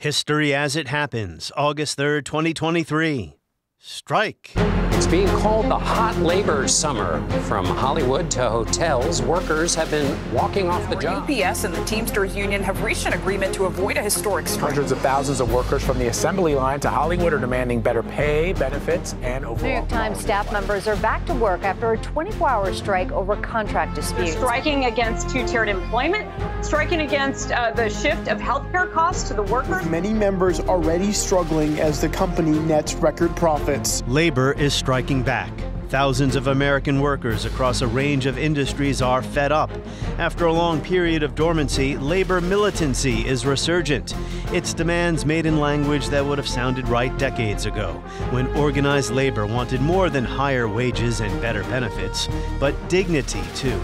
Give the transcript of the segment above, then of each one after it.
History as it happens, August 3rd, 2023. Strike. It's being called the hot labor summer. From Hollywood to hotels, workers have been walking off the job. UPS and the Teamsters Union have reached an agreement to avoid a historic strike. Hundreds of thousands of workers from the assembly line to Hollywood are demanding better pay, benefits, and overall. New York Times staff members are back to work after a 24-hour strike over contract disputes. They're striking against two-tiered employment, striking against the shift of health care costs to the workers. With many members already struggling as the company nets record profits. Labor is striking back. Thousands of American workers across a range of industries are fed up. After a long period of dormancy, labor militancy is resurgent. Its demands made in language that would have sounded right decades ago, when organized labor wanted more than higher wages and better benefits, but dignity too.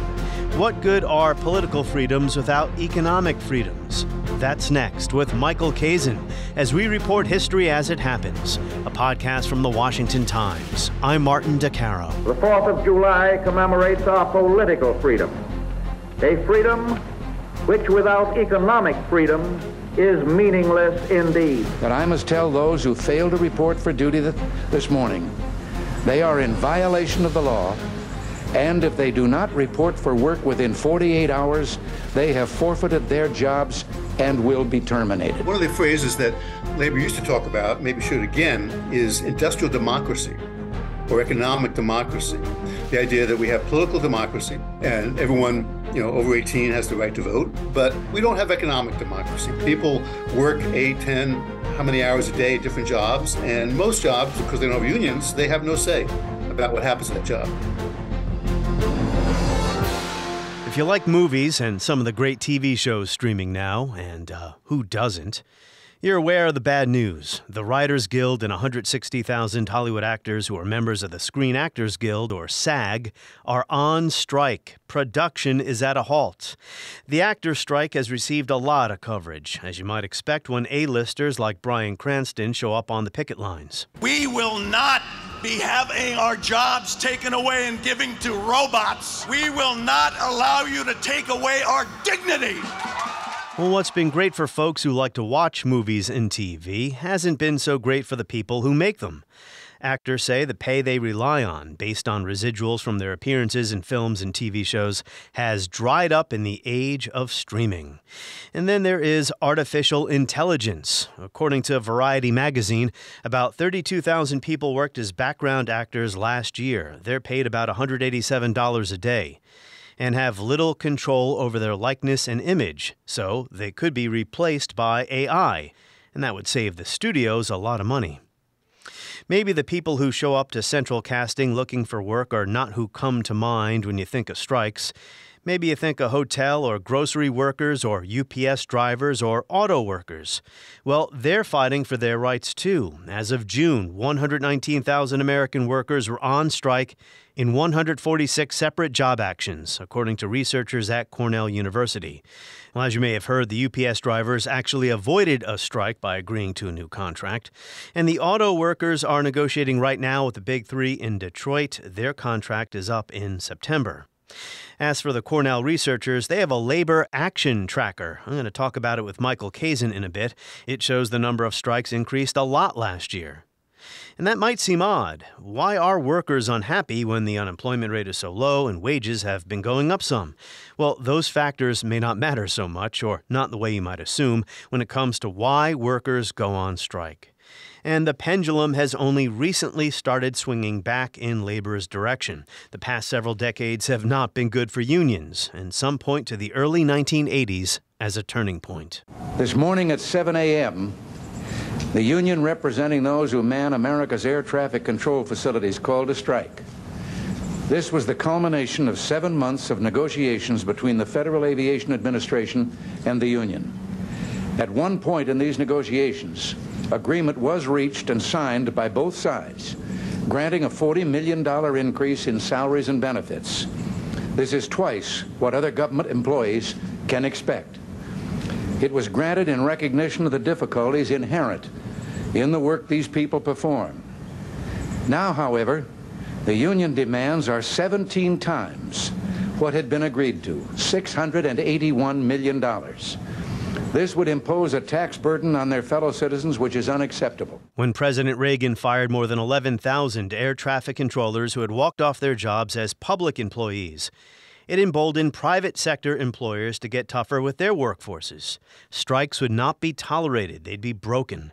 What good are political freedoms without economic freedoms? That's next with Michael Kazin as we report history as it happens, a podcast from the Washington Times. I'm Martin DeCaro. The 4th of July commemorates our political freedom, a freedom which without economic freedom is meaningless indeed. But I must tell those who failed to report for duty this morning, they are in violation of the law. And if they do not report for work within 48 hours, they have forfeited their jobs and will be terminated. One of the phrases that labor used to talk about, maybe should again, is industrial democracy or economic democracy. The idea that we have political democracy and everyone, over 18 has the right to vote, but we don't have economic democracy. People work 8, 10, how many hours a day, different jobs, and most jobs, because they don't have unions, they have no say about what happens to that job. If you like movies and some of the great TV shows streaming now, and who doesn't, you're aware of the bad news. The Writers Guild and 160,000 Hollywood actors who are members of the Screen Actors Guild, or SAG, are on strike. Production is at a halt. The actors' strike has received a lot of coverage, as you might expect when A-listers like Bryan Cranston show up on the picket lines. We will not be having our jobs taken away and giving to robots. We will not allow you to take away our dignity. Well, what's been great for folks who like to watch movies and TV hasn't been so great for the people who make them. Actors say the pay they rely on, based on residuals from their appearances in films and TV shows, has dried up in the age of streaming. And then there is artificial intelligence. According to Variety magazine, about 32,000 people worked as background actors last year. They're paid about $187 a day and have little control over their likeness and image, so they could be replaced by AI, and that would save the studios a lot of money. Maybe the people who show up to central casting looking for work are not who come to mind when you think of strikes. Maybe you think of hotel or grocery workers or UPS drivers or auto workers. Well, they're fighting for their rights too. As of June, 119,000 American workers were on strike in 146 separate job actions, according to researchers at Cornell University. Well, as you may have heard, the UPS drivers actually avoided a strike by agreeing to a new contract. And the auto workers are negotiating right now with the Big Three in Detroit. Their contract is up in September. As for the Cornell researchers, they have a labor action tracker. I'm going to talk about it with Michael Kazin in a bit. It shows the number of strikes increased a lot last year. And that might seem odd. Why are workers unhappy when the unemployment rate is so low and wages have been going up some? Well, those factors may not matter so much, or not the way you might assume, when it comes to why workers go on strike. And the pendulum has only recently started swinging back in labor's direction. The past several decades have not been good for unions, and some point to the early 1980s as a turning point. This morning at 7 a.m., the union representing those who man America's air traffic control facilities called a strike. This was the culmination of 7 months of negotiations between the Federal Aviation Administration and the union. At one point in these negotiations, agreement was reached and signed by both sides, granting a $40 million increase in salaries and benefits. This is twice what other government employees can expect. It was granted in recognition of the difficulties inherent in the work these people perform. Now, however, the union demands are 17 times what had been agreed to, $681 million. This would impose a tax burden on their fellow citizens which is unacceptable. When President Reagan fired more than 11,000 air traffic controllers who had walked off their jobs as public employees, it emboldened private sector employers to get tougher with their workforces. Strikes would not be tolerated. They'd be broken.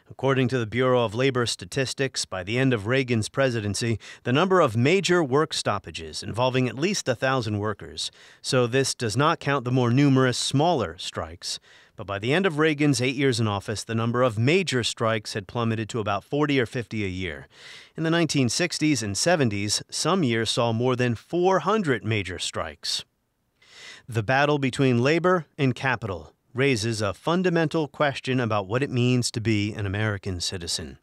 According to the Bureau of Labor Statistics, by the end of Reagan's presidency, the number of major work stoppages involving at least 1,000 workers. So this does not count the more numerous smaller strikes. But by the end of Reagan's 8 years in office, the number of major strikes had plummeted to about 40 or 50 a year. In the 1960s and 70s, some years saw more than 400 major strikes. The battle between labor and capital raises a fundamental question about what it means to be an American citizen.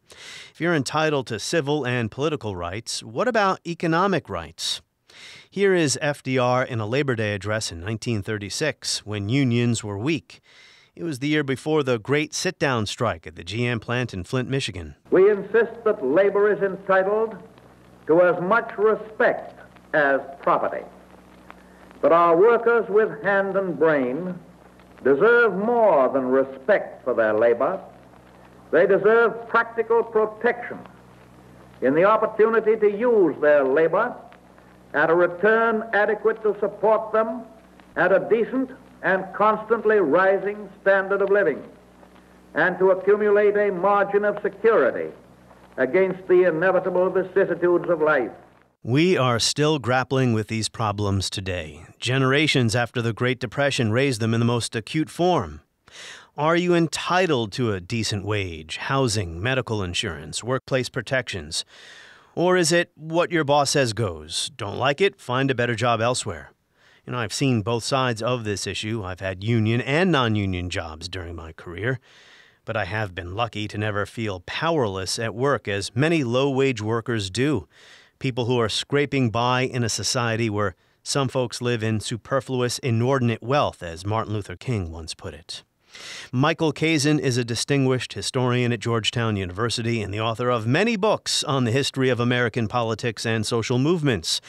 If you're entitled to civil and political rights, what about economic rights? Here is FDR in a Labor Day address in 1936, when unions were weak. It was the year before the great sit-down strike at the GM plant in Flint, Michigan. We insist that labor is entitled to as much respect as property. But our workers with hand and brain deserve more than respect for their labor. They deserve practical protection in the opportunity to use their labor at a return adequate to support them at a decent and constantly rising standard of living, and to accumulate a margin of security against the inevitable vicissitudes of life. We are still grappling with these problems today. Generations after the Great Depression raised them in the most acute form. Are you entitled to a decent wage, housing, medical insurance, workplace protections? Or is it what your boss says goes? Don't like it? Find a better job elsewhere. I've seen both sides of this issue. I've had union and non-union jobs during my career. But I have been lucky to never feel powerless at work, as many low-wage workers do. People who are scraping by in a society where some folks live in superfluous, inordinate wealth, as Martin Luther King once put it. Michael Kazin is a distinguished historian at Georgetown University and the author of many books on the history of American politics and social movements.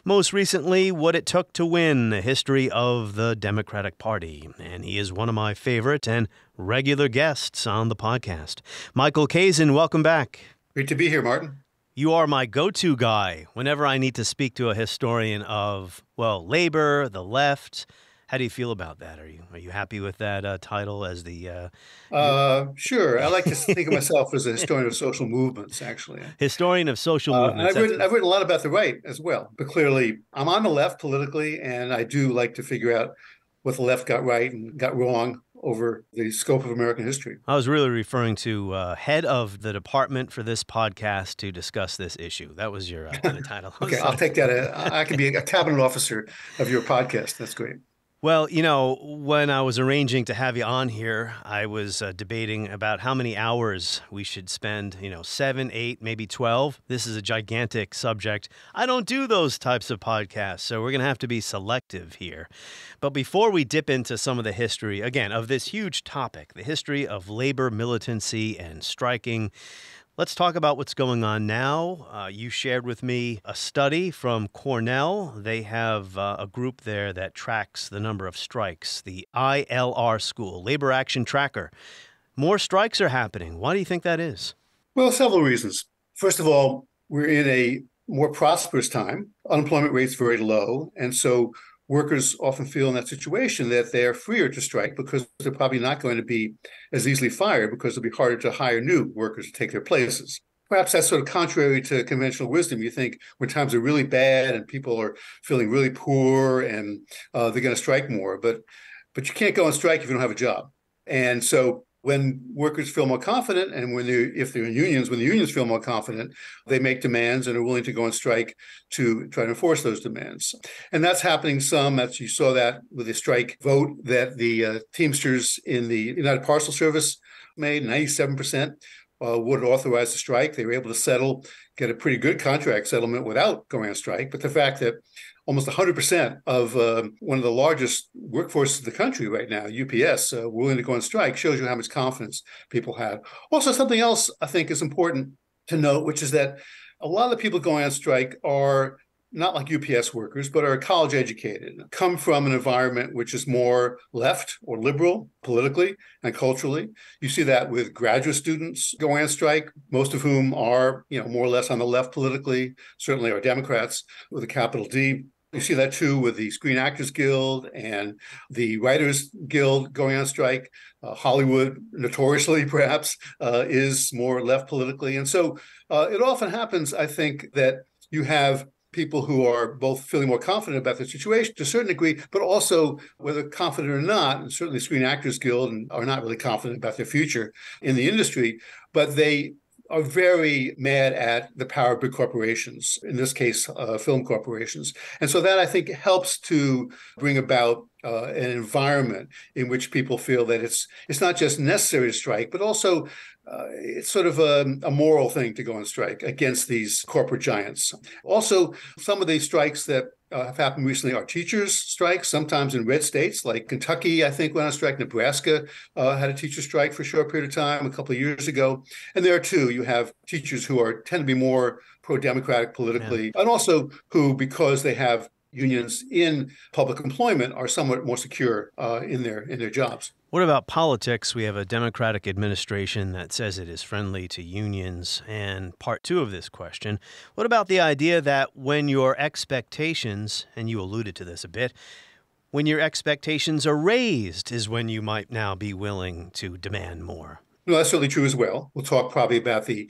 Most recently, What It Took to Win, the history of the Democratic Party. And he is one of my favorite and regular guests on the podcast. Michael Kazin, welcome back. Great to be here, Martin. You are my go-to guy whenever I need to speak to a historian of, labor, the left. How do you feel about that? Are you happy with that title as the... Sure. I like to think of myself as a historian of social movements, actually. Historian of social movements. I've written a lot about the right as well. But clearly, I'm on the left politically, and I do like to figure out what the left got right and got wrong over the scope of American history. I was really referring to head of the department for this podcast to discuss this issue. That was your title. Okay, I'll take that. I can be a cabinet officer of your podcast. That's great. Well, when I was arranging to have you on here, I was debating about how many hours we should spend, 7, 8, maybe 12. This is a gigantic subject. I don't do those types of podcasts, so we're going to have to be selective here. But before we dip into some of the history, again, of this huge topic, the history of labor militancy and striking, let's talk about what's going on now. You shared with me a study from Cornell. They have a group there that tracks the number of strikes, the ILR school, Labor Action Tracker. More strikes are happening. Why do you think that is? Well, several reasons. First of all, we're in a more prosperous time. Unemployment rate's very low, and so workers often feel in that situation that they're freer to strike because they're probably not going to be as easily fired because it'll be harder to hire new workers to take their places. Perhaps that's sort of contrary to conventional wisdom. You think when times are really bad and people are feeling really poor and they're going to strike more, but you can't go on strike if you don't have a job. And so when workers feel more confident, and if they're in unions, when the unions feel more confident, they make demands and are willing to go on strike to try to enforce those demands. And that's happening some. You saw that with the strike vote that the Teamsters in the United Parcel Service made. 97% would authorize the strike. They were able to get a pretty good contract settlement without going on strike. But the fact that almost 100% of one of the largest workforces of the country right now, UPS, willing to go on strike shows you how much confidence people have. Also, something else I think is important to note, which is that a lot of the people going on strike are not like UPS workers, but are college educated, come from an environment which is more left or liberal politically and culturally. You see that with graduate students going on strike, most of whom are, more or less on the left politically, certainly are Democrats with a capital D. You see that too with the Screen Actors Guild and the Writers Guild going on strike. Hollywood, notoriously perhaps, is more left politically. And so it often happens, I think, that you have people who are both feeling more confident about their situation to a certain degree, but also, whether confident or not, and certainly Screen Actors Guild are not really confident about their future in the industry, but they are very mad at the power of big corporations, in this case, film corporations. And so that, I think, helps to bring about an environment in which people feel that it's not just necessary to strike, but also it's sort of a moral thing to go on strike against these corporate giants. Also, some of these strikes that have happened recently are teachers' strikes, sometimes in red states like Kentucky, I think, went on strike. Nebraska had a teacher strike for a short period of time a couple of years ago. And there, too, you have teachers who tend to be more pro-democratic politically, and also who, because they have unions in public employment, are somewhat more secure in their jobs. What about politics? We have a Democratic administration that says it is friendly to unions. And part two of this question, what about the idea that when your expectations, and you alluded to this a bit, when your expectations are raised is when you might now be willing to demand more? No, that's certainly true as well. We'll talk probably about the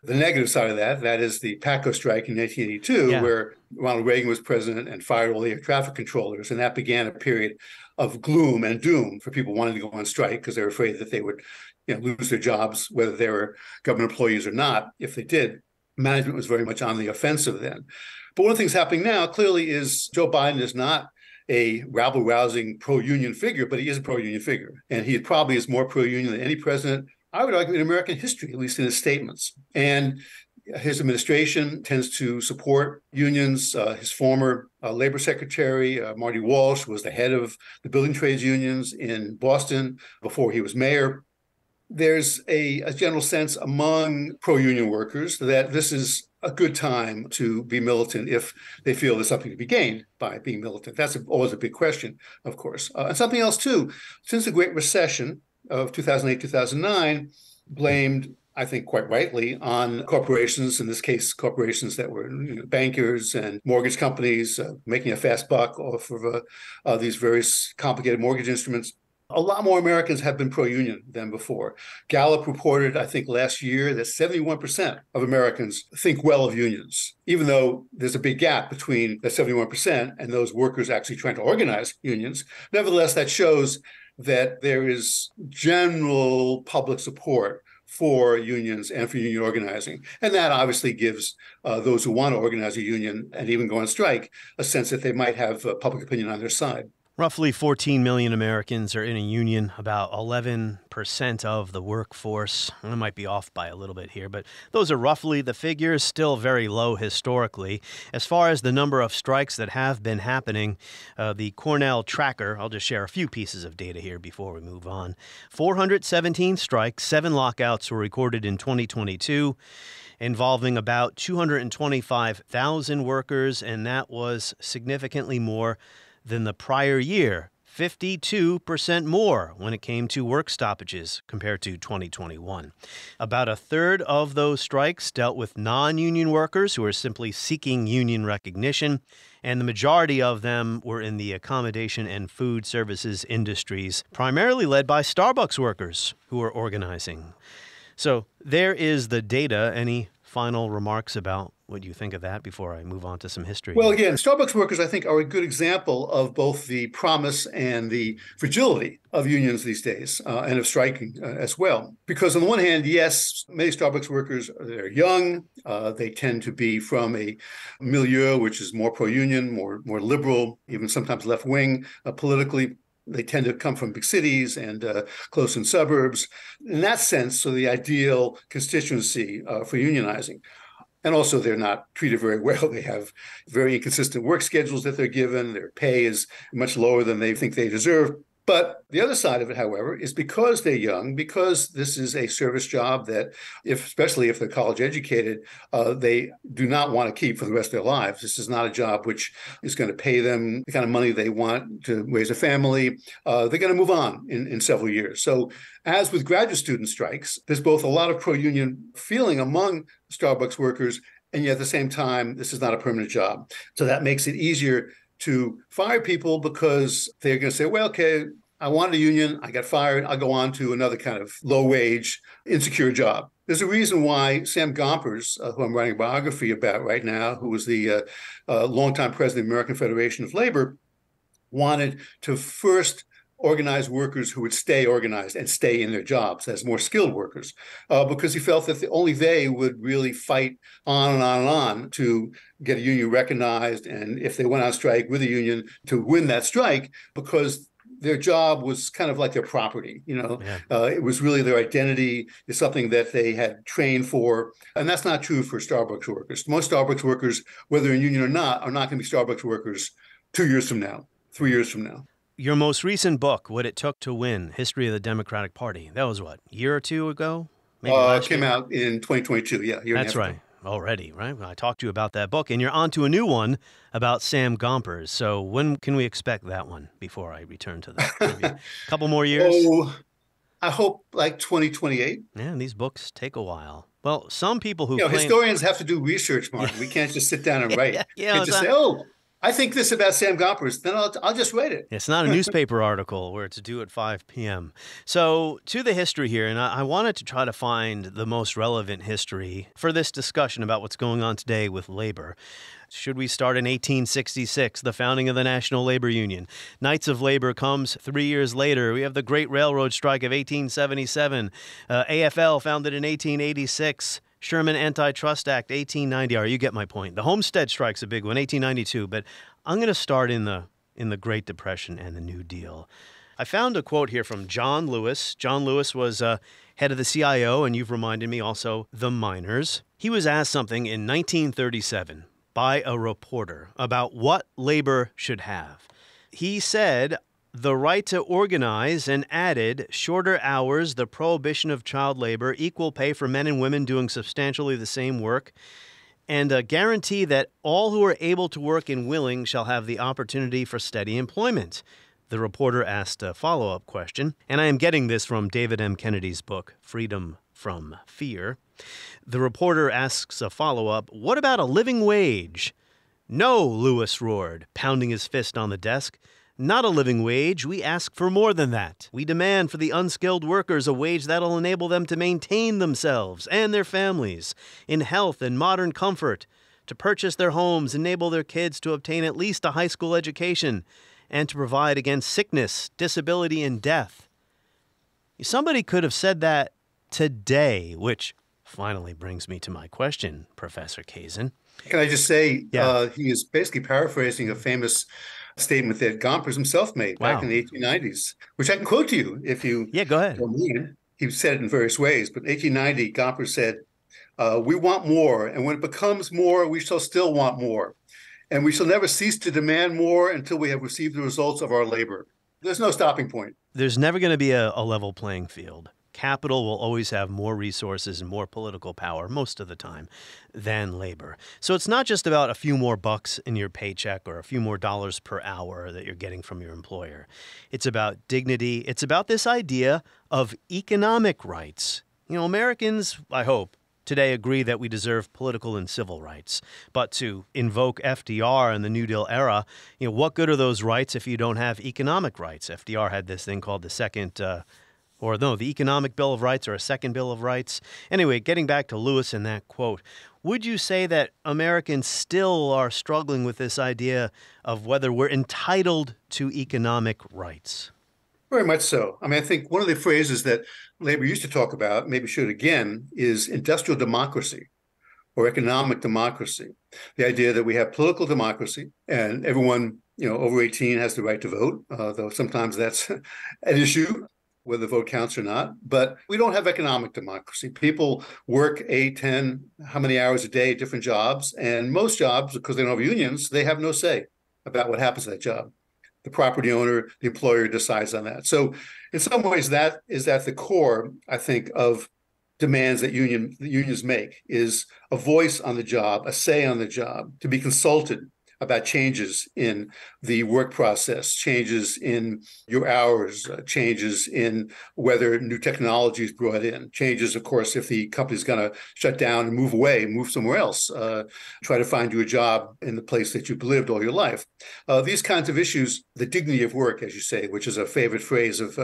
negative side of that. That is the PATCO strike in 1982, where Ronald Reagan was president and fired all the air traffic controllers. And that began a period of gloom and doom for people wanting to go on strike because they were afraid that they would lose their jobs, whether they were government employees or not. If they did, management was very much on the offensive then. But one of the things happening now clearly is Joe Biden is not a rabble-rousing pro-union figure, but he is a pro-union figure. And he probably is more pro-union than any president, I would argue, in American history, at least in his statements. And his administration tends to support unions. His former labor secretary, Marty Walsh, was the head of the building trades unions in Boston before he was mayor. There's a general sense among pro-union workers that this is a good time to be militant if they feel there's something to be gained by being militant. That's always a big question, of course. And something else, too. Since the Great Recession of 2008, 2009, blamed, I think quite rightly, on corporations, in this case, corporations that were bankers and mortgage companies making a fast buck off of these various complicated mortgage instruments. A lot more Americans have been pro-union than before. Gallup reported, I think last year, that 71% of Americans think well of unions, even though there's a big gap between that 71% and those workers actually trying to organize unions. Nevertheless, that shows that there is general public support for unions and for union organizing. And that obviously gives those who want to organize a union and even go on strike a sense that they might have public opinion on their side. Roughly 14 million Americans are in a union, about 11% of the workforce. I might be off by a little bit here, but those are roughly the figures, still very low historically. As far as the number of strikes that have been happening, the Cornell tracker, I'll just share a few pieces of data here before we move on. 417 strikes, 7 lockouts were recorded in 2022. Involving about 225,000 workers, and that was significantly more than the prior year, 52% more when it came to work stoppages compared to 2021. About a third of those strikes dealt with non-union workers who are simply seeking union recognition, and the majority of them were in the accommodation and food services industries, primarily led by Starbucks workers who are organizing. So there is the data. Any final remarks about what you think of that before I move on to some history? Well, again, Starbucks workers, I think, are a good example of both the promise and the fragility of unions these days and of striking as well. Because on the one hand, yes, many Starbucks workers, they're young. They tend to be from a milieu which is more pro-union, more liberal, even sometimes left-wing politically. They tend to come from big cities and close in suburbs. In that sense, so the ideal constituency for unionizing. And also, they're not treated very well. They have very inconsistent work schedules that they're given. Their pay is much lower than they think they deserve. But the other side of it, however, is because they're young, because this is a service job that, especially if they're college educated, they do not want to keep for the rest of their lives. This is not a job which is going to pay them the kind of money they want to raise a family. They're going to move on in several years. So as with graduate student strikes, there's both a lot of pro-union feeling among Starbucks workers, and yet at the same time, this is not a permanent job. So that makes it easier to fire people because they're going to say, well, okay, I wanted a union, I got fired, I'll go on to another kind of low-wage, insecure job. There's a reason why Sam Gompers, who I'm writing a biography about right now, who was the longtime president of the American Federation of Labor, wanted to first organize workers who would stay organized and stay in their jobs as more skilled workers, because he felt that only they would really fight on and on and on to get a union recognized, and if they went on strike with a union, to win that strike, because their job was kind of like their property. It was really their identity. It's something that they had trained for. And that's not true for Starbucks workers. Most Starbucks workers, whether in union or not, are not going to be Starbucks workers 2 years from now, 3 years from now. Your most recent book, What It Took to Win, History of the Democratic Party, that was what, a year or two ago? Maybe it came out in 2022, yeah. That's right. Already, right? I talked to you about that book, and you're on to a new one about Sam Gompers. So when can we expect that one before I return to that? Maybe a couple more years? Oh, I hope like 2028. Yeah, and these books take a while. Well, some people who historians have to do research, Mark. We can't just sit down and write. Yeah, just say, oh, I think this about Sam Gompers, then I'll just write it. It's not a newspaper article where it's due at 5 p.m. So to the history here, and I wanted to try to find the most relevant history for this discussion about what's going on today with labor. Should we start in 1866, the founding of the National Labor Union? Knights of Labor comes 3 years later. We have the Great Railroad Strike of 1877. AFL founded in 1886. Sherman Antitrust Act, 1890. You get my point. The Homestead Strike's a big one, 1892. But I'm going to start in the Great Depression and the New Deal. I found a quote here from John Lewis. John Lewis was head of the CIO, and you've reminded me also the miners. He was asked something in 1937 by a reporter about what labor should have. He said, the right to organize, and added shorter hours, the prohibition of child labor, equal pay for men and women doing substantially the same work, and a guarantee that all who are able to work and willing shall have the opportunity for steady employment. The reporter asked a follow-up question, and I am getting this from David M. Kennedy's book, Freedom from Fear. The reporter asks a follow-up, what about a living wage? No, Lewis roared, pounding his fist on the desk. Not a living wage. We ask for more than that. We demand for the unskilled workers a wage that'll enable them to maintain themselves and their families in health and modern comfort, to purchase their homes, enable their kids to obtain at least a high school education, and to provide against sickness, disability, and death. Somebody could have said that today, which finally brings me to my question, Professor Kazin. Can I just say, he is basically paraphrasing a famous statement that Gompers himself made back in the 1890s, which I can quote to you if you... Yeah, go ahead. He said it in various ways, but in 1890, Gompers said, we want more, and when it becomes more, we shall still want more. And we shall never cease to demand more until we have received the results of our labor. There's no stopping point. There's never going to be a level playing field. Capital will always have more resources and more political power most of the time than labor. So it's not just about a few more bucks in your paycheck or a few more dollars per hour that you're getting from your employer. It's about dignity. It's about this idea of economic rights. Americans, I hope, today agree that we deserve political and civil rights. But to invoke FDR in the New Deal era, what good are those rights if you don't have economic rights? FDR had this thing called the Economic Bill of Rights, or a Second Bill of Rights. Anyway, getting back to Lewis and that quote, would you say that Americans still are struggling with this idea of whether we're entitled to economic rights? Very much so. I think one of the phrases that labor used to talk about, maybe should again, is industrial democracy or economic democracy. The idea that we have political democracy and everyone, over 18 has the right to vote, though sometimes that's an issue, whether the vote counts or not. But we don't have economic democracy. People work 8, 10, how many hours a day, different jobs. And most jobs, because they don't have unions, they have no say about what happens to that job. The property owner, the employer decides on that. So in some ways, that is at the core, I think, of demands that unions make, is a voice on the job, a say on the job, to be consulted about changes in the work process, changes in your hours, changes in whether new technology is brought in, changes, of course, if the company's going to shut down and move away, move somewhere else, try to find you a job in the place that you've lived all your life. These kinds of issues, the dignity of work, as you say, which is a favorite phrase of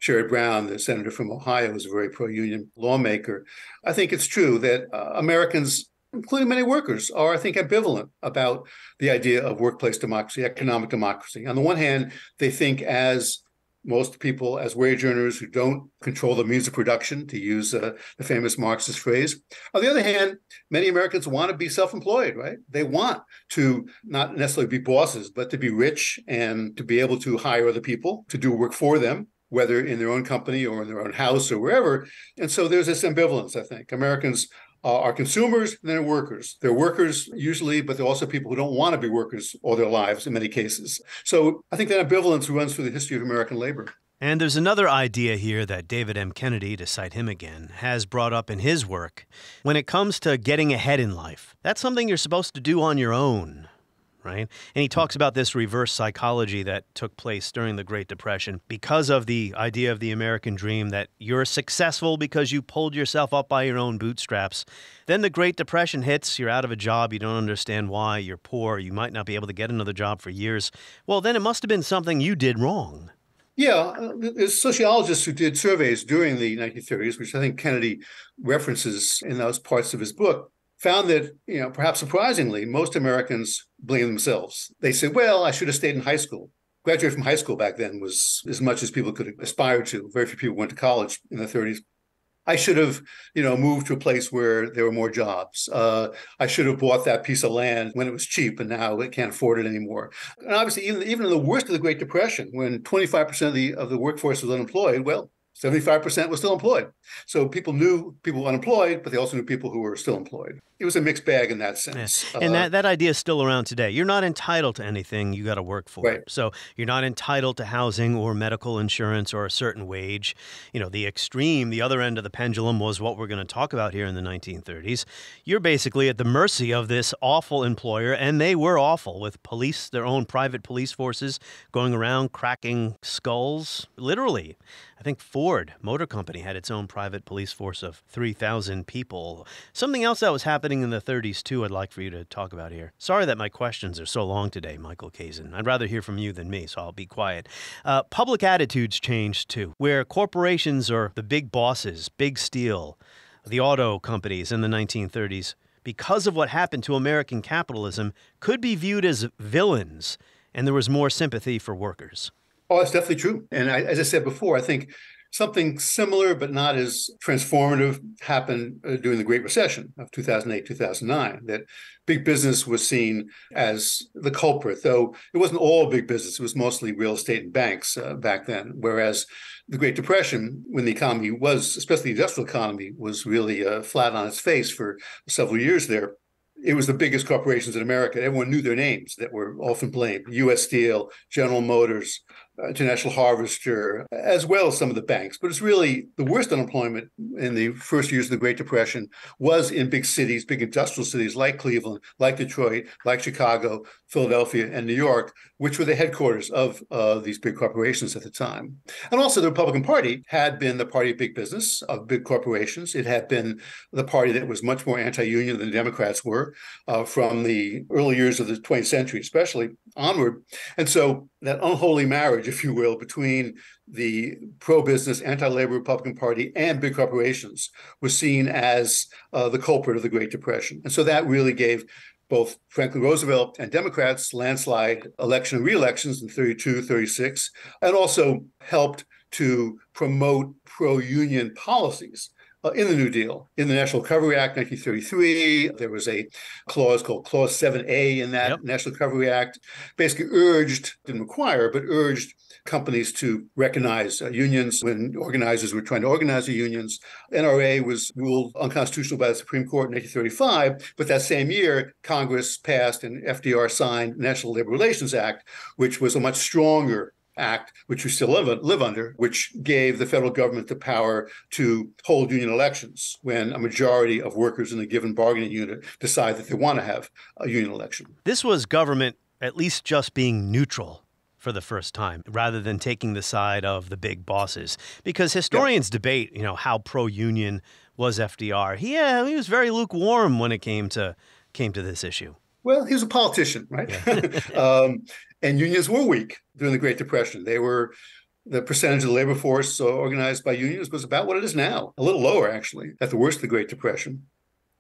Sherrod Brown, the senator from Ohio, who's a very pro-union lawmaker. I think it's true that Americans, including many workers, are, I think, ambivalent about the idea of workplace democracy, economic democracy. On the one hand, they think, as most people, as wage earners who don't control the means of production, to use the famous Marxist phrase. On the other hand, many Americans want to be self-employed, right? They want to not necessarily be bosses, but to be rich and to be able to hire other people to do work for them, whether in their own company or in their own house or wherever. And so there's this ambivalence, I think. Americans are consumers, and they're workers. They're workers usually, but they're also people who don't want to be workers all their lives in many cases. So I think that ambivalence runs through the history of American labor. And there's another idea here that David M. Kennedy, to cite him again, has brought up in his work. When it comes to getting ahead in life, that's something you're supposed to do on your own, right? And he talks about this reverse psychology that took place during the Great Depression because of the idea of the American dream, that you're successful because you pulled yourself up by your own bootstraps. Then the Great Depression hits, you're out of a job, you don't understand why, you're poor, you might not be able to get another job for years. Well, then it must have been something you did wrong. Yeah, there's sociologists who did surveys during the 1930s, which I think Kennedy references in those parts of his book, found that, perhaps surprisingly, most Americans blame themselves. They say, well, I should have stayed in high school. Graduating from high school back then was as much as people could aspire to. Very few people went to college in the 30s. I should have, moved to a place where there were more jobs. I should have bought that piece of land when it was cheap, and now I can't afford it anymore. And obviously, even in the worst of the Great Depression, when 25% of the workforce was unemployed, well, 75% was still employed. So people knew people were unemployed, but they also knew people who were still employed. It was a mixed bag in that sense. Yeah. And that idea is still around today. You're not entitled to anything. You got to work for it. So you're not entitled to housing or medical insurance or a certain wage. The extreme, the other end of the pendulum was what we're going to talk about here in the 1930s. You're basically at the mercy of this awful employer, and they were awful, with police, their own private police forces going around cracking skulls, literally. I think Ford Motor Company had its own private police force of 3,000 people. Something else that was happening in the 30s, too, I'd like for you to talk about here. Sorry that my questions are so long today, Michael Kazin. I'd rather hear from you than me, so I'll be quiet. Public attitudes changed, too, where corporations are the big bosses, big steel, the auto companies in the 1930s, because of what happened to American capitalism, could be viewed as villains, and there was more sympathy for workers. Oh, that's definitely true. And as I said before, I think something similar but not as transformative happened during the Great Recession of 2008, 2009, that big business was seen as the culprit, though it wasn't all big business. It was mostly real estate and banks back then, whereas the Great Depression, when the economy was, especially the industrial economy, was really flat on its face for several years there. It was the biggest corporations in America. Everyone knew their names that were often blamed. U.S. Steel, General Motors, International Harvester, as well as some of the banks. But it's really the worst unemployment in the first years of the Great Depression was in big cities, big industrial cities like Cleveland, like Detroit, like Chicago, Philadelphia, and New York, which were the headquarters of these big corporations at the time. And also the Republican Party had been the party of big business, of big corporations. It had been the party that was much more anti-union than the Democrats were from the early years of the 20th century, especially onward. And so that unholy marriage, if you will, between the pro-business, anti-labor Republican Party and big corporations was seen as the culprit of the Great Depression. And so that really gave both Franklin Roosevelt and Democrats landslide election and re-elections in 32, 36, and also helped to promote pro-union policies, in the New Deal. In the National Recovery Act, 1933, there was a clause called Clause 7A in that National Recovery Act, basically urged, didn't require, but urged companies to recognize unions when organizers were trying to organize the unions. NRA was ruled unconstitutional by the Supreme Court in 1935, but that same year, Congress passed and FDR signed the National Labor Relations Act, which was a much stronger act, which we still live under, which gave the federal government the power to hold union elections when a majority of workers in a given bargaining unit decide that they want to have a union election. This was government at least just being neutral for the first time, rather than taking the side of the big bosses. Because historians debate, how pro-union was FDR. He was very lukewarm when it came to this issue. Well, he was a politician, right? And unions were weak during the Great Depression. The percentage of the labor force organized by unions was about what it is now, a little lower, actually, at the worst of the Great Depression.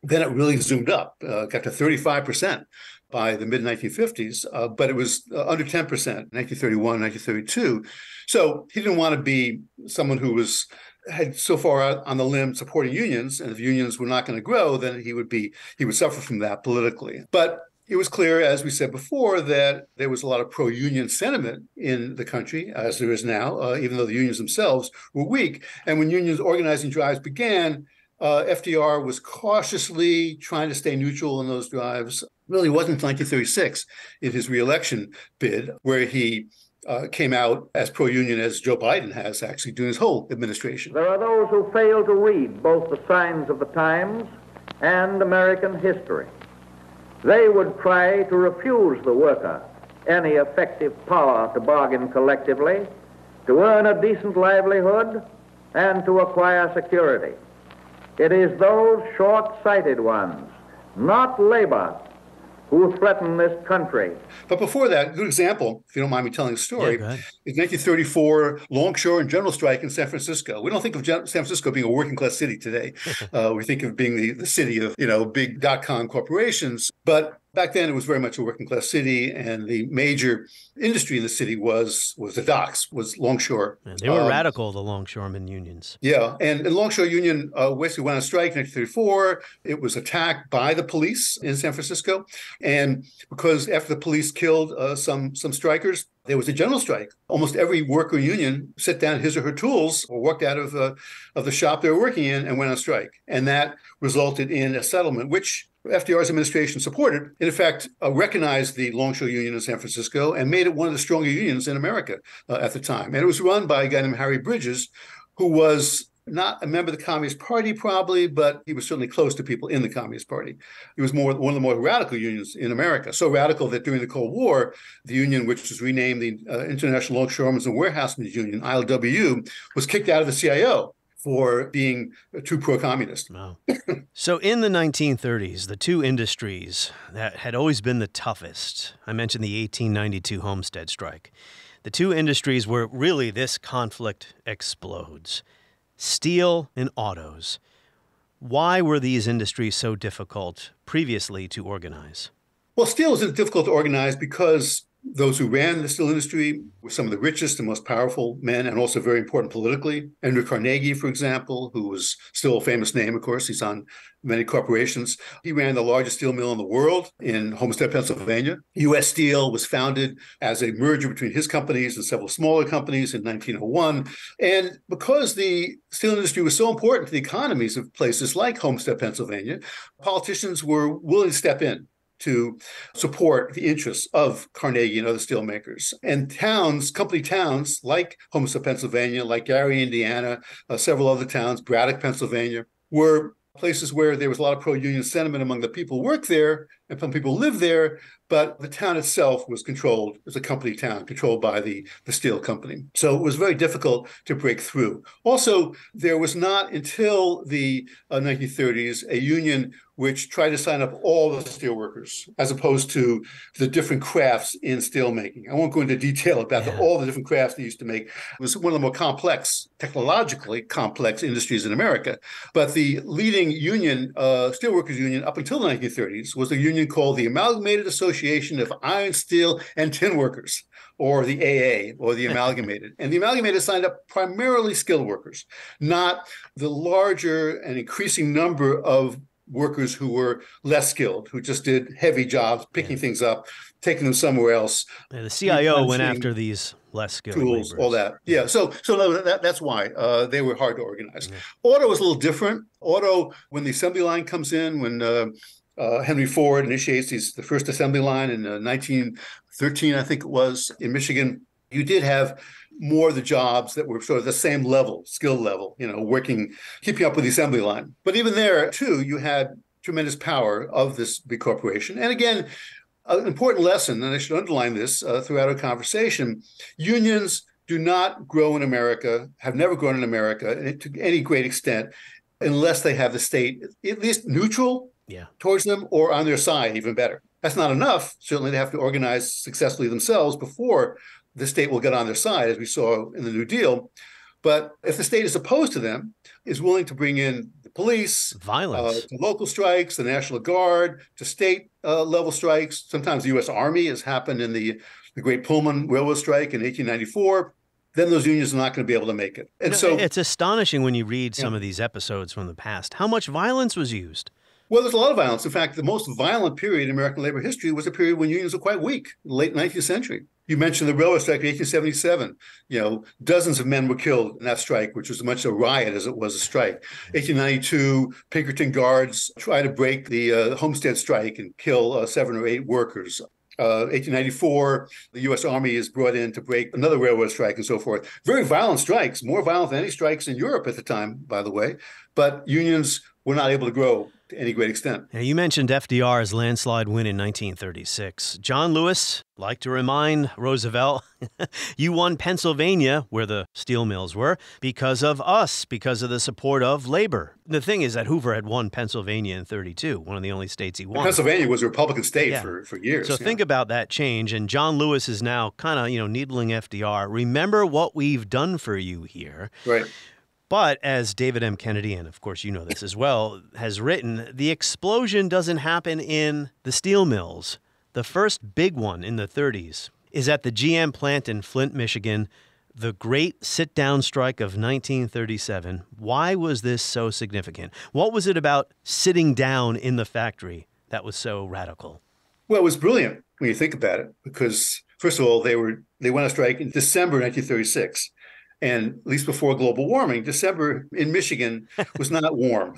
Then it really zoomed up, got to 35% by the mid-1950s, but it was under 10% in 1931, 1932. So he didn't want to be someone who had so far out on the limb supporting unions, and if unions were not going to grow, then he would suffer from that politically. But it was clear, as we said before, that there was a lot of pro-union sentiment in the country, as there is now, even though the unions themselves were weak. And when unions organizing drives began, FDR was cautiously trying to stay neutral in those drives. Really wasn't until 1936 in his reelection bid, where he came out as pro-union as Joe Biden has actually during his whole administration. There are those who fail to read both the signs of the times and American history. They would try to refuse the worker any effective power to bargain collectively, to earn a decent livelihood, and to acquire security. It is those short-sighted ones, not labor, who threaten this country. But before that, a good example, if you don't mind me telling a story, is 1934 longshore and general strike in San Francisco. We don't think of San Francisco being a working-class city today. We think of being the city of, big dot-com corporations. But back then, it was very much a working-class city, and the major industry in the city was the docks, was longshore. And they were radical, the longshoremen unions. Yeah, and the longshore union basically went on strike in 1934. It was attacked by the police in San Francisco, and because after the police killed some strikers, there was a general strike. Almost every worker union set down his or her tools or walked out of the shop they were working in and went on strike. And that resulted in a settlement, which FDR's administration supported, in effect, recognized the Longshore Union in San Francisco and made it one of the stronger unions in America at the time. And it was run by a guy named Harry Bridges, who was not a member of the Communist Party, probably, but he was certainly close to people in the Communist Party. He was one of the more radical unions in America, so radical that during the Cold War, the union, which was renamed the International Longshoremen's and Warehousemen's Union, ILWU, was kicked out of the CIO for being too pro-communist. Wow. So in the 1930s, the two industries that had always been the toughest, I mentioned the 1892 Homestead strike, the two industries where really this conflict explodes: steel and autos. Why were these industries so difficult previously to organize? Well, steel is difficult to organize because those who ran the steel industry were some of the richest and most powerful men, and also very important politically. Andrew Carnegie, for example, who was still a famous name, of course. He's on many corporations. He ran the largest steel mill in the world in Homestead, Pennsylvania. U.S. Steel was founded as a merger between his companies and several smaller companies in 1901. And because the steel industry was so important to the economies of places like Homestead, Pennsylvania, politicians were willing to step in to support the interests of Carnegie and other steelmakers. And company towns like Homestead, Pennsylvania, like Gary, Indiana, several other towns, Braddock, Pennsylvania, were places where there was a lot of pro-union sentiment among the people who worked there and some people lived there, but the town itself was controlled as a company town, controlled by the steel company. So it was very difficult to break through. Also, there was not until the 1930s a union which tried to sign up all the steel workers, as opposed to the different crafts in steelmaking. I won't go into detail about all the different crafts they used to make. It was one of the more complex, technologically complex industries in America. But the leading union, steelworkers union, up until the 1930s, was the union union called the Amalgamated Association of Iron, Steel, and Tin Workers, or the AA, or the Amalgamated. And the Amalgamated signed up primarily skilled workers, not the larger and increasing number of workers who were less skilled, who just did heavy jobs, picking things up, taking them somewhere else. Yeah, the CIO went after these less skilled tools, laborers. all that. Yeah, so no, that's why they were hard to organize. Auto was a little different. Auto, when the assembly line comes in, when Henry Ford initiates the first assembly line in 1913, I think it was, in Michigan, you did have more of the jobs that were sort of the same level, skill level, working, keeping up with the assembly line. But even there, too, you had tremendous power of this big corporation. And again, an important lesson, and I should underline this throughout our conversation, unions do not grow in America, have never grown in America to any great extent, unless they have the state at least neutral towards them or on their side, even better. That's not enough. Certainly they have to organize successfully themselves before the state will get on their side, as we saw in the New Deal. But if the state is opposed to them, is willing to bring in the police, violence, to local strikes, the National Guard, to state level strikes, sometimes the U.S. Army, as happened in the Great Pullman Railroad strike in 1894, then those unions are not going to be able to make it. And so it's astonishing when you read some of these episodes from the past, how much violence was used. Well, there's a lot of violence. In fact, the most violent period in American labor history was a period when unions were quite weak, late 19th century. You mentioned the railroad strike in 1877. Dozens of men were killed in that strike, which was as much a riot as it was a strike. 1892, Pinkerton Guards tried to break the Homestead strike and kill 7 or 8 workers. 1894, the U.S. Army is brought in to break another railroad strike and so forth. Very violent strikes, more violent than any strikes in Europe at the time, by the way. But unions were not able to grow to any great extent. Now, you mentioned FDR's landslide win in 1936. John Lewis liked to remind Roosevelt, you won Pennsylvania, where the steel mills were, because of us, because of the support of labor. The thing is that Hoover had won Pennsylvania in 32, one of the only states he won. Pennsylvania was a Republican state for years. So think about that change, and John Lewis is now kind of, needling FDR. Remember what we've done for you here. Right. But as David M. Kennedy, and of course you know this as well, has written, the explosion doesn't happen in the steel mills. The first big one in the 30s is at the GM plant in Flint, Michigan, the Great Sit-Down Strike of 1937. Why was this so significant? What was it about sitting down in the factory that was so radical? Well, it was brilliant when you think about it, because first of all, they went on strike in December 1936. And at least before global warming, December in Michigan was not warm.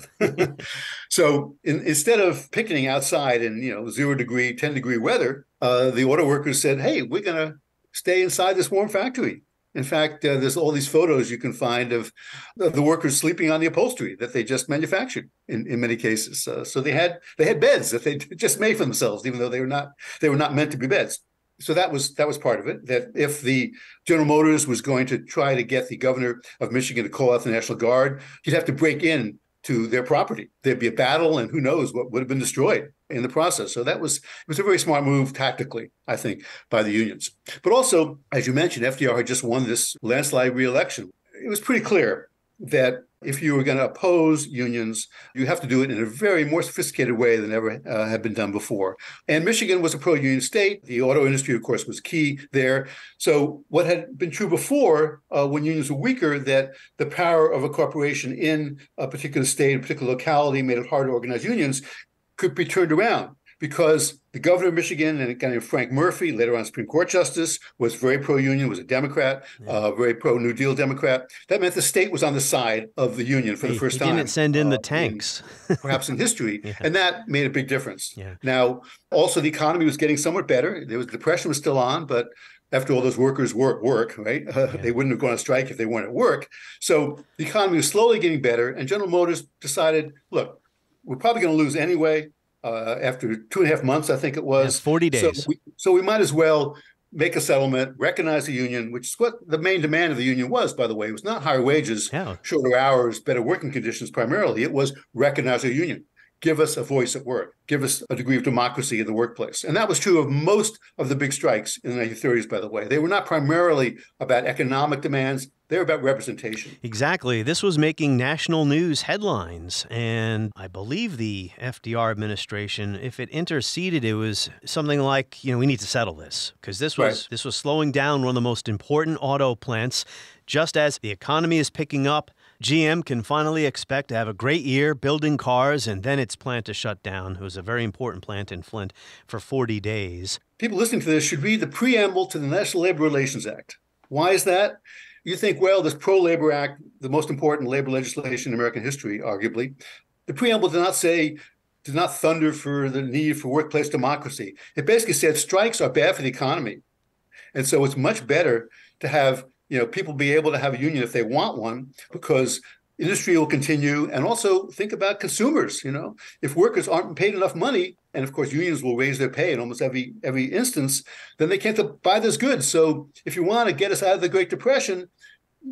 So instead of picketing outside in 0 degree, 10 degree weather, the auto workers said, hey, we're going to stay inside this warm factory. In fact, there's all these photos you can find of the workers sleeping on the upholstery that they just manufactured in many cases. So they had beds that they just made for themselves, even though they were not meant to be beds. So that was part of it, that if the General Motors was going to try to get the governor of Michigan to call out the National Guard, he'd have to break in to their property. There'd be a battle, and who knows what would have been destroyed in the process. So it was a very smart move tactically, I think, by the unions. But also, as you mentioned, FDR had just won this landslide re-election. It was pretty clear that if you were going to oppose unions, you have to do it in a very more sophisticated way than ever had been done before. And Michigan was a pro-union state. The auto industry, of course, was key there. So what had been true before, when unions were weaker, that the power of a corporation in a particular state, a particular locality, made it hard to organize unions, could be turned around. Because the governor of Michigan, and a guy named Frank Murphy, later on Supreme Court Justice, was very pro-union, was a Democrat, very pro-New Deal Democrat. That meant the state was on the side of the union for the first time. He didn't send in the tanks. Perhaps in history. And that made a big difference. Now, also the economy was getting somewhat better. The depression was still on, but after all, those workers were at work, right? They wouldn't have gone on strike if they weren't at work. So the economy was slowly getting better, and General Motors decided, look, we're probably going to lose anyway. After 2.5 months, I think it was. 40 days. So we might as well make a settlement, recognize the union, which is what the main demand of the union was, by the way. It was not higher wages, shorter hours, better working conditions primarily. It was recognize a union. give us a voice at work, give us a degree of democracy in the workplace. And that was true of most of the big strikes in the 1930s, by the way. They were not primarily about economic demands. They were about representation. Exactly. This was making national news headlines. And I believe the FDR administration, if it interceded, it was something like, we need to settle this, because this was slowing down one of the most important auto plants. Just as the economy is picking up, GM can finally expect to have a great year building cars, and then its plant to shut down. It was a very important plant in Flint for 40 days. People listening to this should read the preamble to the National Labor Relations Act. Why is that? You think, well, this pro-labor act, the most important labor legislation in American history, arguably. The preamble did not thunder for the need for workplace democracy. It basically said strikes are bad for the economy. And so it's much better to have people be able to have a union if they want one, because industry will continue. And also think about consumers. If workers aren't paid enough money, and of course unions will raise their pay in almost every instance, then they can't buy those goods. So if you want to get us out of the Great Depression,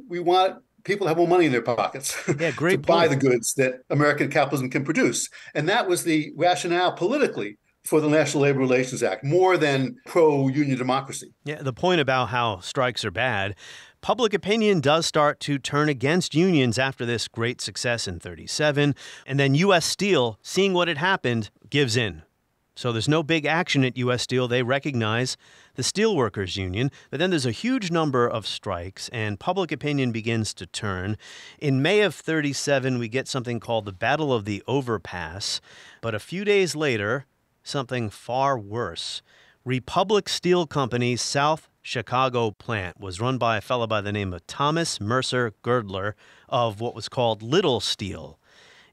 we want people to have more money in their pockets to buy the goods that American capitalism can produce. And that was the rationale politically for the National Labor Relations Act, more than pro-union democracy. Yeah, the point about how strikes are bad, public opinion does start to turn against unions after this great success in 1937. And then U.S. Steel, seeing what had happened, gives in. So there's no big action at U.S. Steel. They recognize the Steelworkers Union. But then there's a huge number of strikes, and public opinion begins to turn. In May of 1937, we get something called the Battle of the Overpass. But a few days later, something far worse. Republic Steel Company's South Chicago plant was run by a fellow by the name of Thomas Mercer Girdler of what was called Little Steel.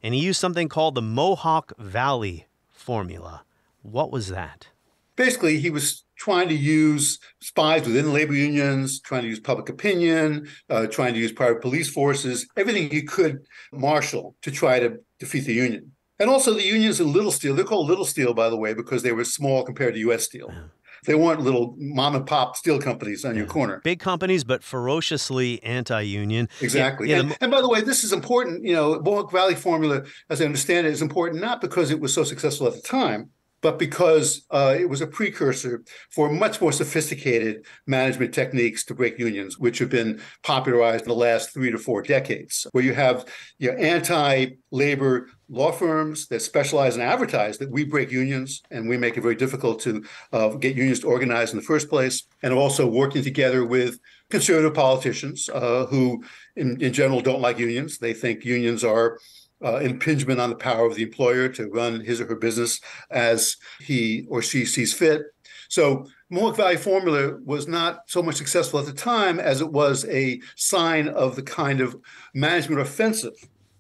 And he used something called the Mohawk Valley formula. What was that? Basically, he was trying to use spies within labor unions, trying to use public opinion, trying to use private police forces, everything he could marshal to try to defeat the union. And also the unions in Little Steel, they're called Little Steel, by the way, because they were small compared to U.S. Steel. Yeah. They weren't little mom and pop steel companies on your corner. Big companies, but ferociously anti-union. Exactly. And by the way, this is important. Mohawk Valley formula, as I understand it, is important not because it was so successful at the time, but because it was a precursor for much more sophisticated management techniques to break unions, which have been popularized in the last 3 to 4 decades, where you have anti-labor law firms that specialize and advertise that we break unions and we make it very difficult to get unions to organize in the first place, and also working together with conservative politicians who, in general, don't like unions. They think unions are impingement on the power of the employer to run his or her business as he or she sees fit. So Mohawk Valley formula was not so much successful at the time as it was a sign of the kind of management offensive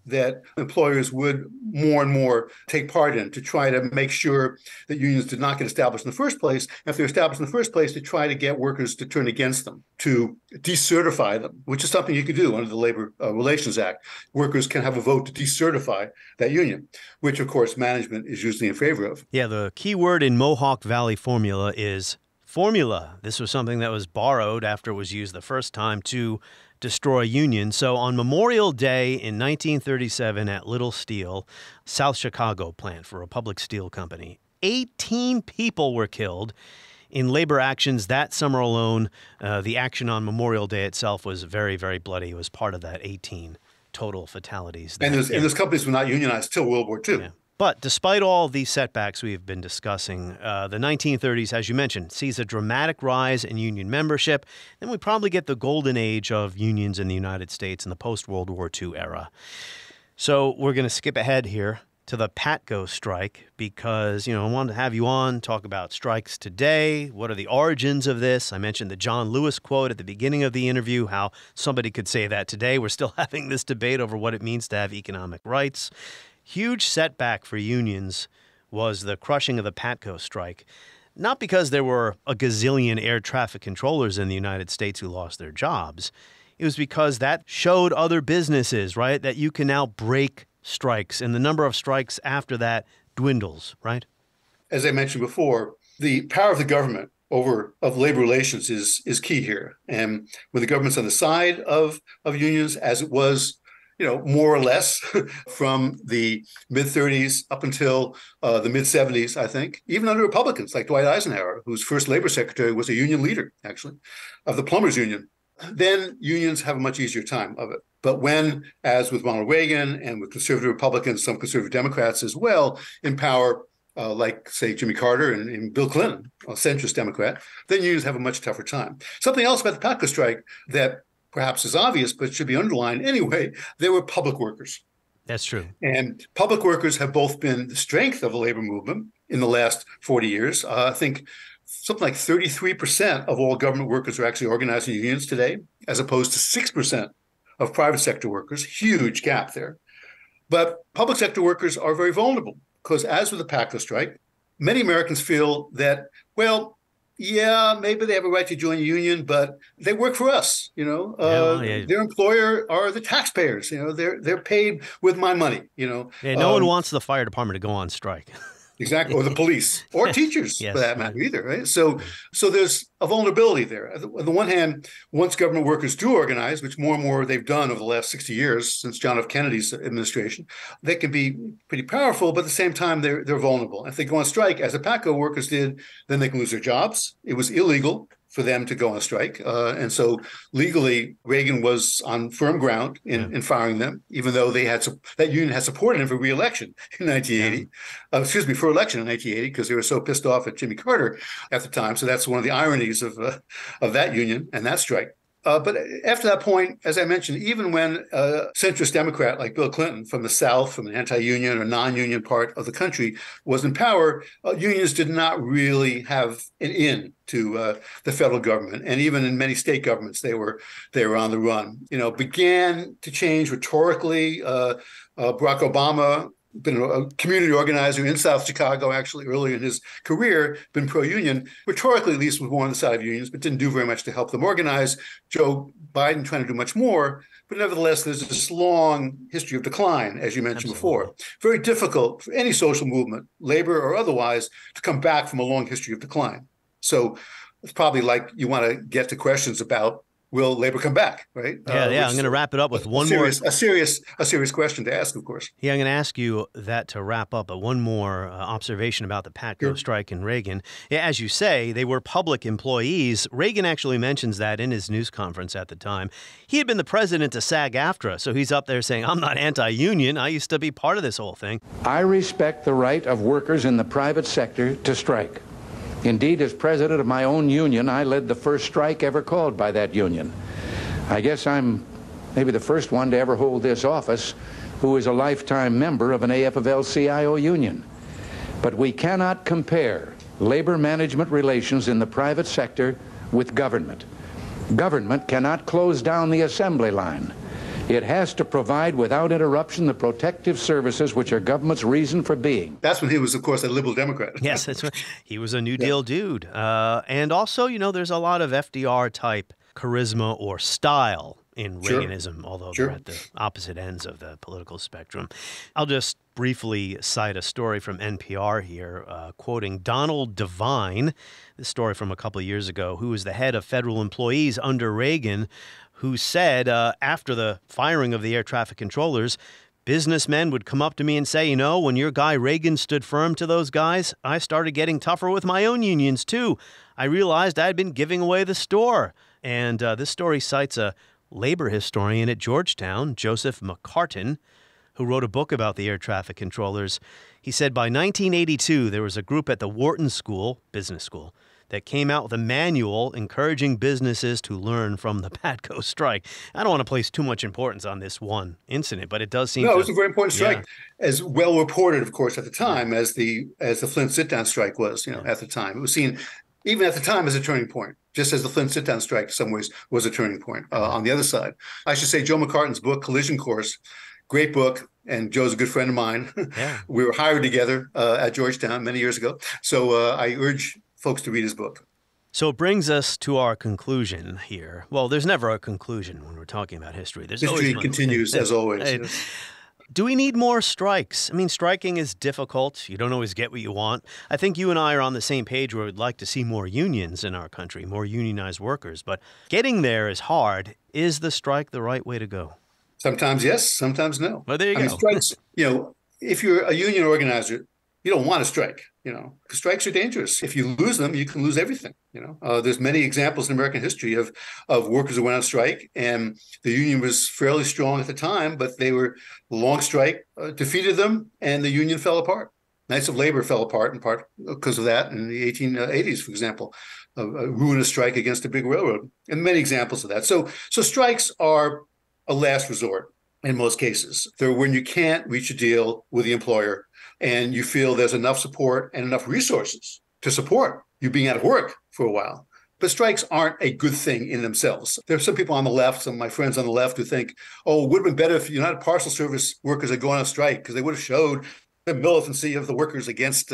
that employers would more and more take part in to try to make sure that unions did not get established in the first place. And if they're established in the first place, to try to get workers to turn against them, to decertify them, which is something you could do under the Labor Relations Act. Workers can have a vote to decertify that union, which, of course, management is usually in favor of. Yeah, the key word in Mohawk Valley formula is formula. This was something that was borrowed after it was used the first time to destroy unions. So on Memorial Day in 1937 at Little Steel, South Chicago plant for Republic Steel Company, 18 people were killed in labor actions that summer alone. The action on Memorial Day itself was very, very bloody. It was part of that 18 total fatalities. And those companies were not unionized till World War II. Yeah. But despite all these setbacks we've been discussing, the 1930s, as you mentioned, sees a dramatic rise in union membership. Then we probably get the golden age of unions in the United States in the post-World War II era. So we're going to skip ahead here to the Patco strike because, I wanted to have you on, talk about strikes today. What are the origins of this? I mentioned the John Lewis quote at the beginning of the interview, how somebody could say that today. We're still having this debate over what it means to have economic rights. Huge setback for unions was the crushing of the Patco strike, not because there were a gazillion air traffic controllers in the United States who lost their jobs. It was because that showed other businesses, right, that you can now break strikes, and the number of strikes after that dwindles, right? As I mentioned before, the power of the government of labor relations is key here. And when the government's on the side of unions, as it was more or less from the mid-30s up until the mid-70s, I think, even under Republicans like Dwight Eisenhower, whose first labor secretary was a union leader, actually, of the plumbers union. Then unions have a much easier time of it. But when, as with Ronald Reagan and with conservative Republicans, some conservative Democrats as well, in power, like, say, Jimmy Carter and Bill Clinton, a centrist Democrat, then unions have a much tougher time. Something else about the PATCO strike that perhaps is obvious, but should be underlined anyway, they were public workers. That's true. And public workers have both been the strength of the labor movement in the last 40 years. I think something like 33% of all government workers are actually organized in unions today, as opposed to 6% of private sector workers. Huge gap there. But public sector workers are very vulnerable because, as with the PATCO strike, many Americans feel that, well, yeah, maybe they have a right to join a union, but they work for us. Their employer are the taxpayers. They're paid with my money. No one wants the fire department to go on strike. Exactly, or the police, or teachers, yes, for that matter, either, right? So there's a vulnerability there. On the one hand, once government workers do organize, which more and more they've done over the last 60 years since John F. Kennedy's administration, they can be pretty powerful, but at the same time, they're vulnerable. If they go on strike, as the PATCO workers did, then they can lose their jobs. It was illegal for them to go on strike. And so legally, Reagan was on firm ground in firing them, even though that union had supported him for re-election in 1980. For election in 1980, because they were so pissed off at Jimmy Carter at the time. So that's one of the ironies of that union and that strike. But after that point, as I mentioned, even when a centrist Democrat like Bill Clinton from the South, from an anti-union or non-union part of the country, was in power, unions did not really have an in to the federal government. And even in many state governments, they were on the run. Began to change rhetorically. Barack Obama, been a community organizer in South Chicago, actually, early in his career, been pro-union, rhetorically at least was more on the side of unions, but didn't do very much to help them organize. Joe Biden trying to do much more, but nevertheless, there's this long history of decline, as you mentioned before. Very difficult for any social movement, labor or otherwise, to come back from a long history of decline. So it's probably like you want to get to questions about, will labor come back, right? I'm going to wrap it up with a serious question to ask, of course. Yeah, I'm going to ask you that to wrap up, but one more observation about the PATCO strike and Reagan. Yeah, as you say, they were public employees. Reagan actually mentions that in his news conference at the time. He had been the president of SAG-AFTRA, so he's up there saying, I'm not anti-union. I used to be part of this whole thing. I respect the right of workers in the private sector to strike. Indeed, as president of my own union, I led the first strike ever called by that union. I guess I'm maybe the first one to ever hold this office who is a lifetime member of an AFL-CIO union. But we cannot compare labor management relations in the private sector with government. Government cannot close down the assembly line. It has to provide without interruption the protective services which are government's reason for being. That's when he was, of course, a liberal Democrat. Yes, that's right. He was a New Deal dude. And also, there's a lot of FDR-type charisma or style in Reaganism, although they're at the opposite ends of the political spectrum. I'll just briefly cite a story from NPR here, quoting Donald Devine, this story from a couple of years ago, who was the head of federal employees under Reagan, who said after the firing of the air traffic controllers, businessmen would come up to me and say, when your guy Reagan stood firm to those guys, I started getting tougher with my own unions, too. I realized I'd been giving away the store. And this story cites a labor historian at Georgetown, Joseph McCartin, who wrote a book about the air traffic controllers. He said by 1982, there was a group at the Wharton School, business school, that came out with a manual encouraging businesses to learn from the PATCO strike. I don't want to place too much importance on this one incident, but it does seem it was a very important strike, as well reported, of course, at the time as the Flint sit-down strike was, at the time. It was seen, even at the time, as a turning point, just as the Flint sit-down strike in some ways was a turning point on the other side. I should say Joe McCartin's book, Collision Course, great book, and Joe's a good friend of mine. Yeah. We were hired together at Georgetown many years ago. So I urge folks to read his book. So it brings us to our conclusion here. Well, there's never a conclusion when we're talking about history. History continues, as always. Do we need more strikes? I mean, striking is difficult. You don't always get what you want. I think you and I are on the same page where we'd like to see more unions in our country, more unionized workers. But getting there is hard. Is the strike the right way to go? Sometimes yes, sometimes no. Well, there you go. Strikes, if you're a union organizer, you don't want to strike, because strikes are dangerous. If you lose them, you can lose everything. There's many examples in American history of workers who went on strike, and the union was fairly strong at the time, but the long strike defeated them, and the union fell apart. Knights of Labor fell apart in part because of that in the 1880s, for example, a ruinous strike against a big railroad, and many examples of that. So strikes are a last resort in most cases. They're when you can't reach a deal with the employer and you feel there's enough support and enough resources to support you being out of work for a while. But strikes aren't a good thing in themselves. There are some people on the left, some of my friends on the left, who think, it would have been better if United Parcel Service workers had gone on strike because they would have showed the militancy of the workers against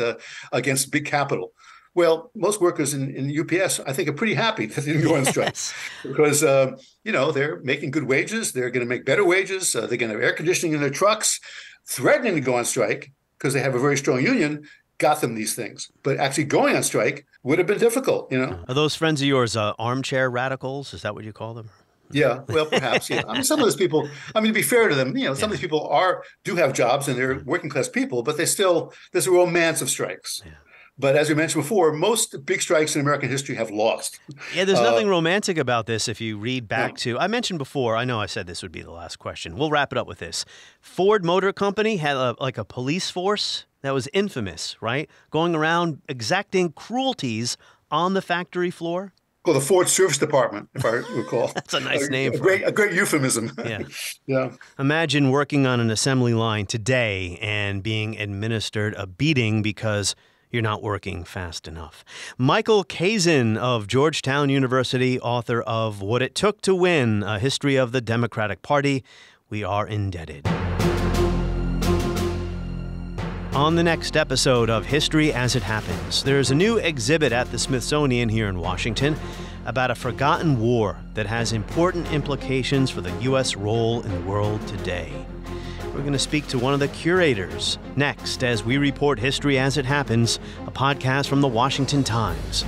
big capital. Well, most workers in UPS, I think, are pretty happy that they didn't go on strike because, they're making good wages. They're going to make better wages. They're going to have air conditioning in their trucks. Threatening to go on strike because they have a very strong union got them these things. But actually going on strike would have been difficult, Are those friends of yours armchair radicals? Is that what you call them? Yeah, well, perhaps, yeah. Some of those people, to be fair to them, some of these people do have jobs and they're working class people, but there's a romance of strikes. Yeah. But as we mentioned before, most big strikes in American history have lost. Yeah, there's nothing romantic about this if you read back to, I mentioned before, I know I said this would be the last question. We'll wrap it up with this. Ford Motor Company had a police force that was infamous, right? Going around exacting cruelties on the factory floor. Well, the Ford Service Department, if I recall. That's a nice name. A great euphemism. Yeah. Yeah. Imagine working on an assembly line today and being administered a beating because you're not working fast enough. Michael Kazin of Georgetown University, author of What It Took to Win, A History of the Democratic Party. We are indebted. On the next episode of History as It Happens, there's a new exhibit at the Smithsonian here in Washington about a forgotten war that has important implications for the U.S. role in the world today. We're going to speak to one of the curators next as we report History as It Happens, a podcast from the Washington Times.